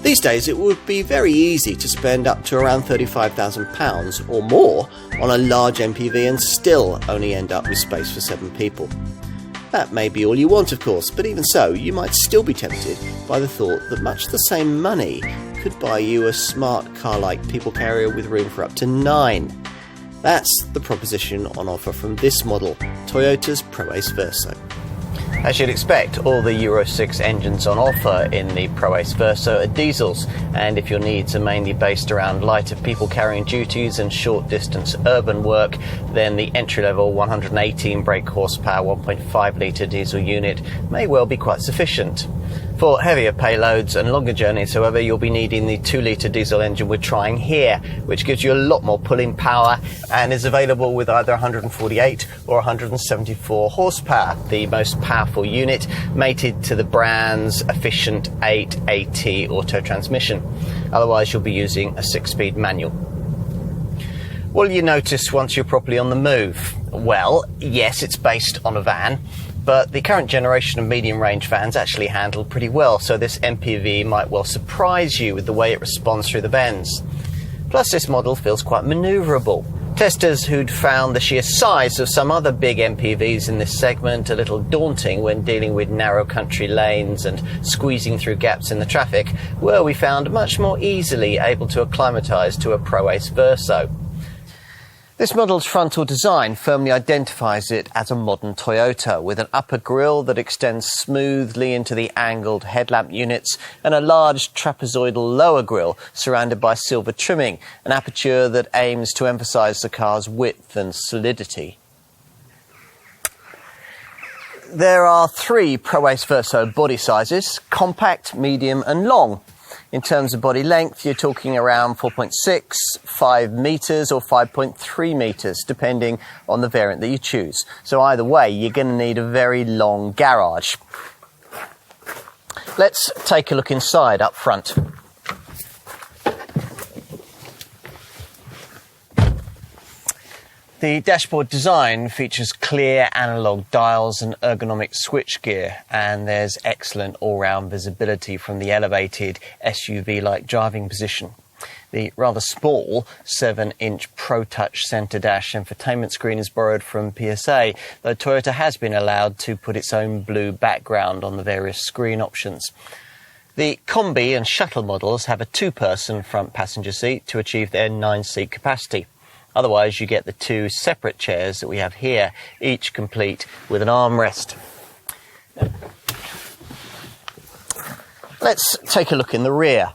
These days it would be very easy to spend up to around £35,000 or more on a large MPV and still only end up with space for 7 people. That may be all you want, of course, but even so, you might still be tempted by the thought that much the same money could buy you a smart car-like people carrier with room for up to 9. That's the proposition on offer from this model, Toyota's Proace Verso. As you'd expect, all the Euro 6 engines on offer in the Proace Verso are diesels, and if your needs are mainly based around lighter people carrying duties and short distance urban work, then the entry-level 118 brake horsepower 1.5 litre diesel unit may well be quite sufficient. For heavier payloads and longer journeys, however, you'll be needing the 2-litre diesel engine we're trying here, which gives you a lot more pulling power and is available with either 148 or 174 horsepower, the most powerful unit mated to the brand's efficient 8AT auto transmission. Otherwise, you'll be using a 6-speed manual. What will you notice once you're properly on the move? Well, yes, it's based on a van, but the current generation of medium-range vans actually handle pretty well, so this MPV might well surprise you with the way it responds through the bends. Plus, this model feels quite manoeuvrable. Testers who'd found the sheer size of some other big MPVs in this segment a little daunting when dealing with narrow country lanes and squeezing through gaps in the traffic were, we found, much more easily able to acclimatise to a Proace Verso. This model's frontal design firmly identifies it as a modern Toyota, with an upper grille that extends smoothly into the angled headlamp units and a large trapezoidal lower grille surrounded by silver trimming, an aperture that aims to emphasise the car's width and solidity. There are 3 Proace Verso body sizes: compact, medium and long. In terms of body length, you're talking around 4.6, 5 metres or 5.3 metres, depending on the variant that you choose. So either way, you're going to need a very long garage. Let's take a look inside up front. The dashboard design features clear analogue dials and ergonomic switchgear, and there's excellent all-round visibility from the elevated SUV-like driving position. The rather small 7-inch Pro Touch centre dash infotainment screen is borrowed from PSA, though Toyota has been allowed to put its own blue background on the various screen options. The Combi and Shuttle models have a 2-person front passenger seat to achieve their 9-seat capacity. Otherwise, you get the 2 separate chairs that we have here, each complete with an armrest. Let's take a look in the rear.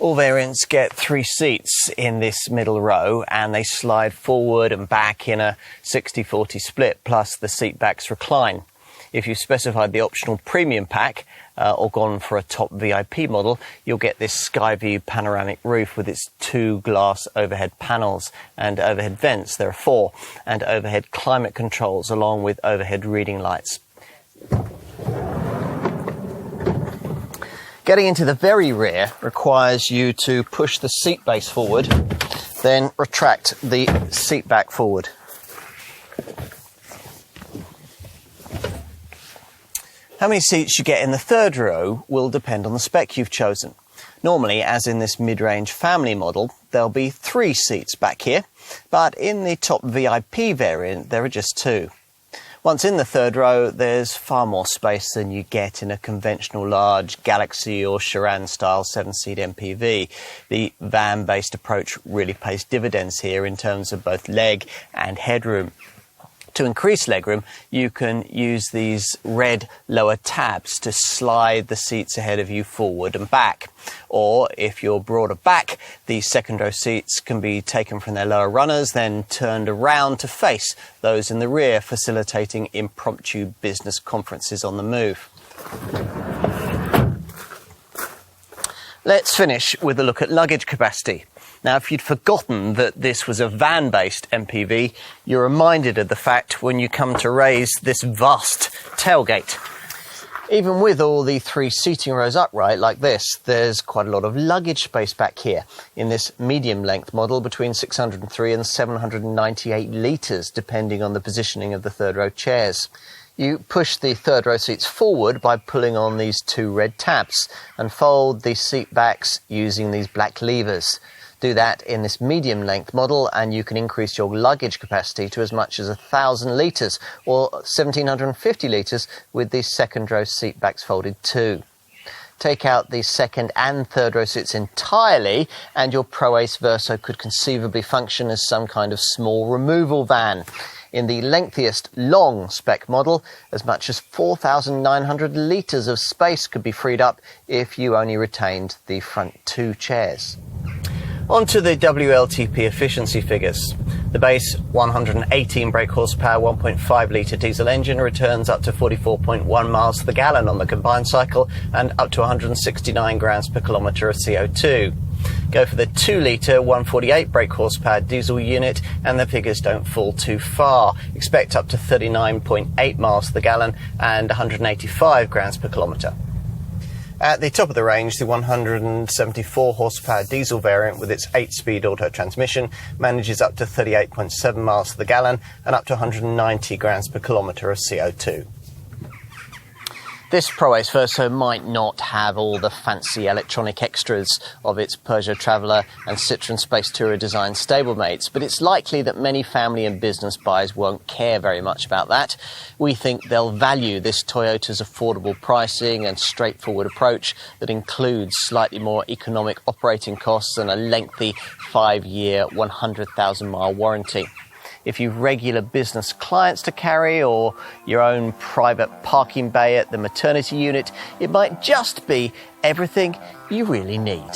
All variants get 3 seats in this middle row, and they slide forward and back in a 60-40 split, plus the seat backs recline. If you specified the optional premium pack or gone for a top VIP model, you'll get this sky view panoramic roof with its 2 glass overhead panels and overhead vents. There are 4, and overhead climate controls along with overhead reading lights. Getting into the very rear requires you to push the seat base forward, then retract the seat back forward. How many seats you get in the third row will depend on the spec you've chosen. Normally, as in this mid-range family model, there'll be 3 seats back here, but in the top VIP variant, there are just 2. Once in the third row, there's far more space than you get in a conventional large Galaxy or Chiron-style 7-seat MPV. The van-based approach really pays dividends here in terms of both leg and headroom. To increase legroom, you can use these red lower tabs to slide the seats ahead of you forward and back. Or if you're broader back, the second row seats can be taken from their lower runners, then turned around to face those in the rear, facilitating impromptu business conferences on the move. Let's finish with a look at luggage capacity. Now, if you'd forgotten that this was a van-based MPV, you're reminded of the fact when you come to raise this vast tailgate. Even with all the 3 seating rows upright like this, there's quite a lot of luggage space back here in this medium-length model between 603 and 798 litres, depending on the positioning of the third-row chairs. You push the third-row seats forward by pulling on these 2 red tabs and fold the seat backs using these black levers. Do that in this medium-length model and you can increase your luggage capacity to as much as 1,000 litres or 1,750 litres with the second-row seat backs folded too. Take out the second and third row seats entirely and your Proace Verso could conceivably function as some kind of small removal van. In the lengthiest long spec model, as much as 4,900 litres of space could be freed up if you only retained the front 2 chairs. On to the WLTP efficiency figures. The base 118 brake horsepower 1.5 litre diesel engine returns up to 44.1 miles to the gallon on the combined cycle and up to 169 grams per kilometre of CO2. Go for the 2 litre 148 brake horsepower diesel unit and the figures don't fall too far. Expect up to 39.8 miles to the gallon and 185 grams per kilometre. At the top of the range, the 174 horsepower diesel variant with its 8-speed auto transmission manages up to 38.7 miles to the gallon and up to 190 grams per kilometre of CO2. This Proace Verso might not have all the fancy electronic extras of its Peugeot Traveller and Citroën Space Tourer design stablemates, but it's likely that many family and business buyers won't care very much about that. We think they'll value this Toyota's affordable pricing and straightforward approach that includes slightly more economic operating costs and a lengthy 5-year, 100,000-mile warranty. If you've regular business clients to carry or your own private parking bay at the maternity unit, it might just be everything you really need.